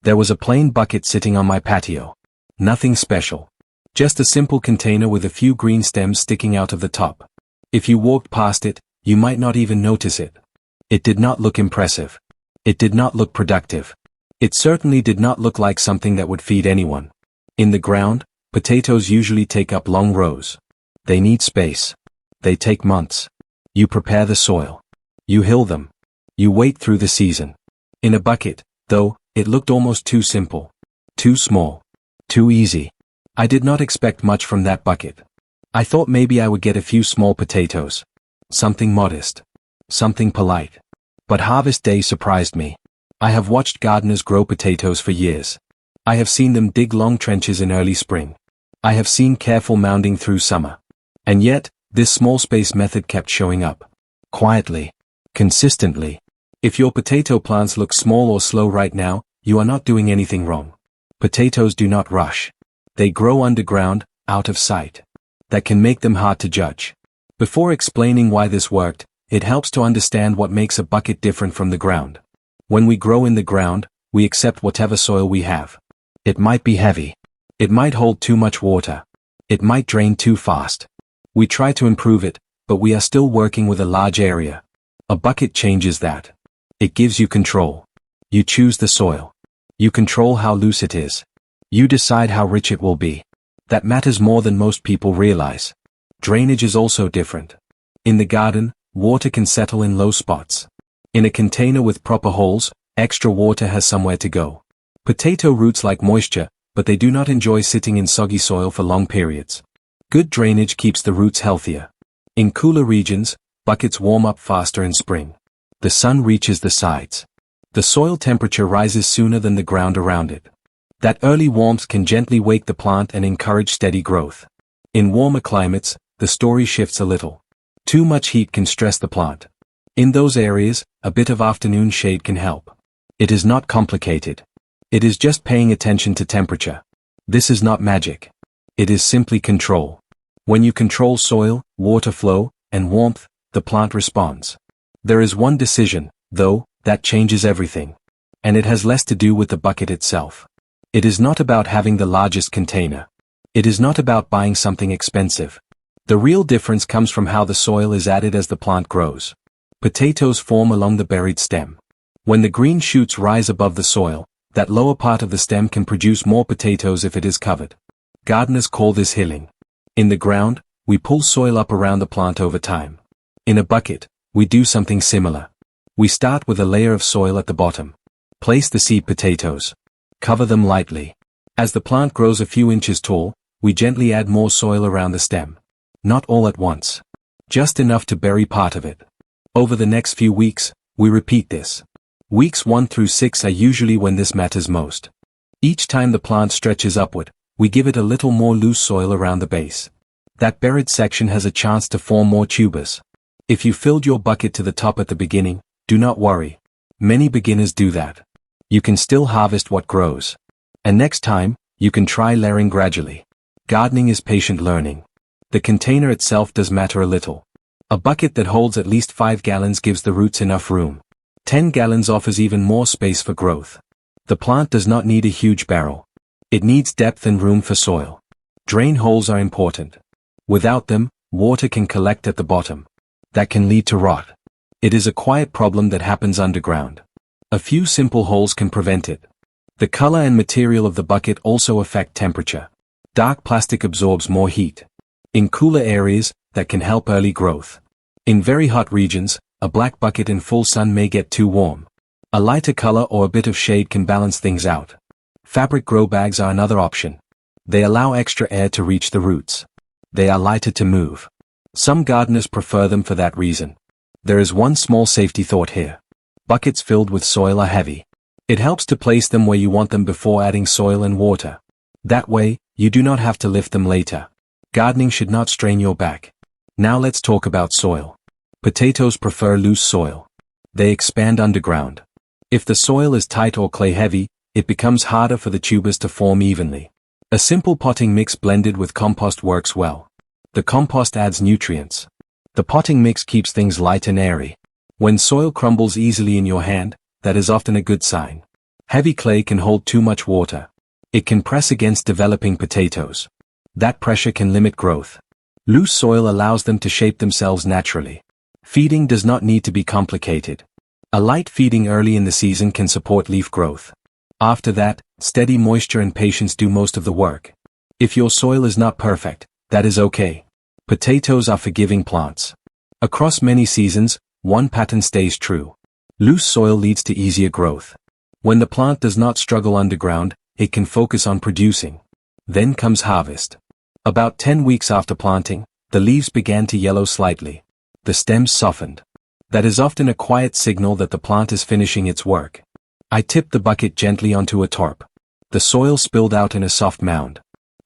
There was a plain bucket sitting on my patio. Nothing special. Just a simple container with a few green stems sticking out of the top. If you walked past it, you might not even notice it. It did not look impressive. It did not look productive. It certainly did not look like something that would feed anyone. In the ground, potatoes usually take up long rows. They need space. They take months. You prepare the soil. You hill them. You wait through the season. In a bucket, though, it looked almost too simple. Too small. Too easy. I did not expect much from that bucket. I thought maybe I would get a few small potatoes. Something modest. Something polite. But harvest day surprised me. I have watched gardeners grow potatoes for years. I have seen them dig long trenches in early spring. I have seen careful mounding through summer. And yet, this small space method kept showing up. Quietly. Consistently. If your potato plants look small or slow right now, you are not doing anything wrong. Potatoes do not rush. They grow underground, out of sight. That can make them hard to judge. Before explaining why this worked, it helps to understand what makes a bucket different from the ground. When we grow in the ground, we accept whatever soil we have. It might be heavy. It might hold too much water. It might drain too fast. We try to improve it, but we are still working with a large area. A bucket changes that. It gives you control. You choose the soil. You control how loose it is. You decide how rich it will be. That matters more than most people realize. Drainage is also different. In the garden, water can settle in low spots. In a container with proper holes, extra water has somewhere to go. Potato roots like moisture, but they do not enjoy sitting in soggy soil for long periods. Good drainage keeps the roots healthier. In cooler regions, buckets warm up faster in spring. The sun reaches the sides. The soil temperature rises sooner than the ground around it. That early warmth can gently wake the plant and encourage steady growth. In warmer climates, the story shifts a little. Too much heat can stress the plant. In those areas, a bit of afternoon shade can help. It is not complicated. It is just paying attention to temperature. This is not magic. It is simply control. When you control soil, water flow, and warmth, the plant responds. There is one decision, though, that changes everything. And it has less to do with the bucket itself. It is not about having the largest container. It is not about buying something expensive. The real difference comes from how the soil is added as the plant grows. Potatoes form along the buried stem. When the green shoots rise above the soil, that lower part of the stem can produce more potatoes if it is covered. Gardeners call this hilling. In the ground, we pull soil up around the plant over time. In a bucket, we do something similar. We start with a layer of soil at the bottom. Place the seed potatoes. Cover them lightly. As the plant grows a few inches tall, we gently add more soil around the stem. Not all at once. Just enough to bury part of it. Over the next few weeks, we repeat this. Weeks 1 through 6 are usually when this matters most. Each time the plant stretches upward, we give it a little more loose soil around the base. That buried section has a chance to form more tubers. If you filled your bucket to the top at the beginning, do not worry. Many beginners do that. You can still harvest what grows. And next time, you can try layering gradually. Gardening is patient learning. The container itself does matter a little. A bucket that holds at least 5 gallons gives the roots enough room. 10 gallons offers even more space for growth. The plant does not need a huge barrel. It needs depth and room for soil. Drain holes are important. Without them, water can collect at the bottom. That can lead to rot. It is a quiet problem that happens underground. A few simple holes can prevent it. The color and material of the bucket also affect temperature. Dark plastic absorbs more heat. In cooler areas, that can help early growth. In very hot regions, a black bucket in full sun may get too warm. A lighter color or a bit of shade can balance things out. Fabric grow bags are another option. They allow extra air to reach the roots. They are lighter to move. Some gardeners prefer them for that reason. There is one small safety thought here. Buckets filled with soil are heavy. It helps to place them where you want them before adding soil and water. That way, you do not have to lift them later. Gardening should not strain your back. Now let's talk about soil. Potatoes prefer loose soil. They expand underground. If the soil is tight or clay heavy, it becomes harder for the tubers to form evenly. A simple potting mix blended with compost works well. The compost adds nutrients. The potting mix keeps things light and airy. When soil crumbles easily in your hand, that is often a good sign. Heavy clay can hold too much water. It can press against developing potatoes. That pressure can limit growth. Loose soil allows them to shape themselves naturally. Feeding does not need to be complicated. A light feeding early in the season can support leaf growth. After that, steady moisture and patience do most of the work. If your soil is not perfect, that is okay. Potatoes are forgiving plants. Across many seasons, one pattern stays true. Loose soil leads to easier growth. When the plant does not struggle underground, it can focus on producing. Then comes harvest. About 10 weeks after planting, the leaves began to yellow slightly. The stems softened. That is often a quiet signal that the plant is finishing its work. I tipped the bucket gently onto a tarp. The soil spilled out in a soft mound.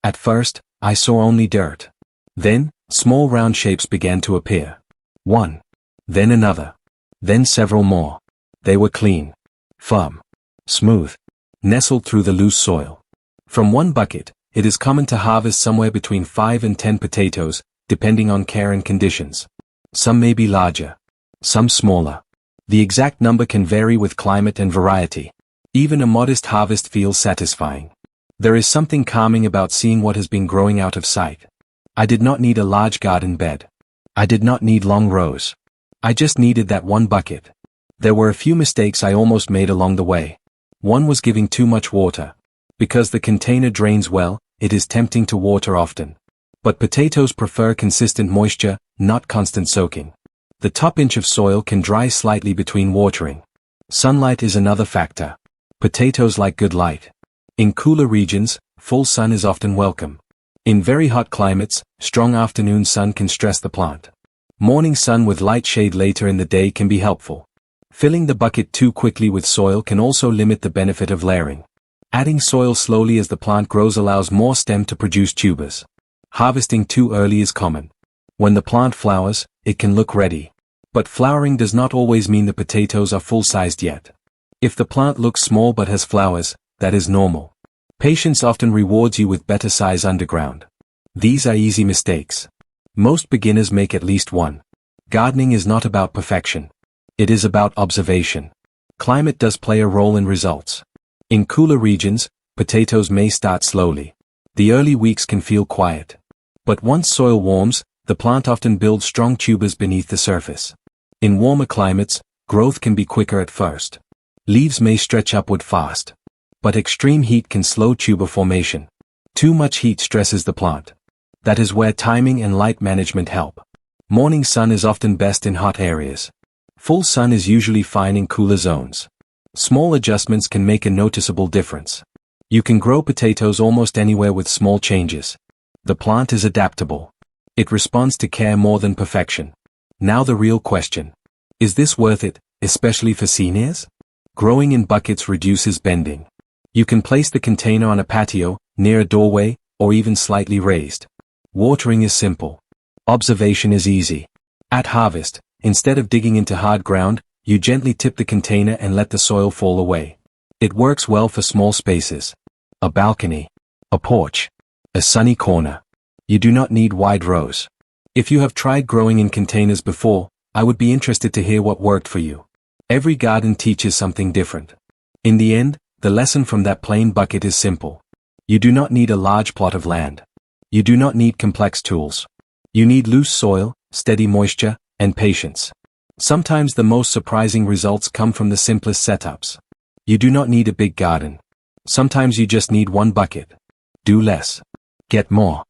At first, I saw only dirt. Then, small round shapes began to appear. One. Then another. Then several more. They were clean. Firm. Smooth. Nestled through the loose soil. From one bucket, it is common to harvest somewhere between 5 and 10 potatoes, depending on care and conditions. Some may be larger. Some smaller. The exact number can vary with climate and variety. Even a modest harvest feels satisfying. There is something calming about seeing what has been growing out of sight. I did not need a large garden bed. I did not need long rows. I just needed that one bucket. There were a few mistakes I almost made along the way. One was giving too much water. Because the container drains well, it is tempting to water often. But potatoes prefer consistent moisture, not constant soaking. The top inch of soil can dry slightly between watering. Sunlight is another factor. Potatoes like good light. In cooler regions, full sun is often welcome. In very hot climates, strong afternoon sun can stress the plant. Morning sun with light shade later in the day can be helpful. Filling the bucket too quickly with soil can also limit the benefit of layering. Adding soil slowly as the plant grows allows more stem to produce tubers. Harvesting too early is common. When the plant flowers, it can look ready. But flowering does not always mean the potatoes are full-sized yet. If the plant looks small but has flowers, that is normal. Patience often rewards you with better size underground. These are easy mistakes. Most beginners make at least one. Gardening is not about perfection. It is about observation. Climate does play a role in results. In cooler regions, potatoes may start slowly. The early weeks can feel quiet. But once soil warms, the plant often builds strong tubers beneath the surface. In warmer climates, growth can be quicker at first. Leaves may stretch upward fast. But extreme heat can slow tuber formation. Too much heat stresses the plant. That is where timing and light management help. Morning sun is often best in hot areas. Full sun is usually fine in cooler zones. Small adjustments can make a noticeable difference. You can grow potatoes almost anywhere with small changes. The plant is adaptable. It responds to care more than perfection. Now the real question. Is this worth it, especially for seniors? Growing in buckets reduces bending. You can place the container on a patio, near a doorway, or even slightly raised. Watering is simple. Observation is easy. At harvest, instead of digging into hard ground, you gently tip the container and let the soil fall away. It works well for small spaces. A balcony. A porch. A sunny corner. You do not need wide rows. If you have tried growing in containers before, I would be interested to hear what worked for you. Every garden teaches something different. In the end, the lesson from that plain bucket is simple. You do not need a large plot of land. You do not need complex tools. You need loose soil, steady moisture, and patience. Sometimes the most surprising results come from the simplest setups. You do not need a big garden. Sometimes you just need one bucket. Do less. Get more.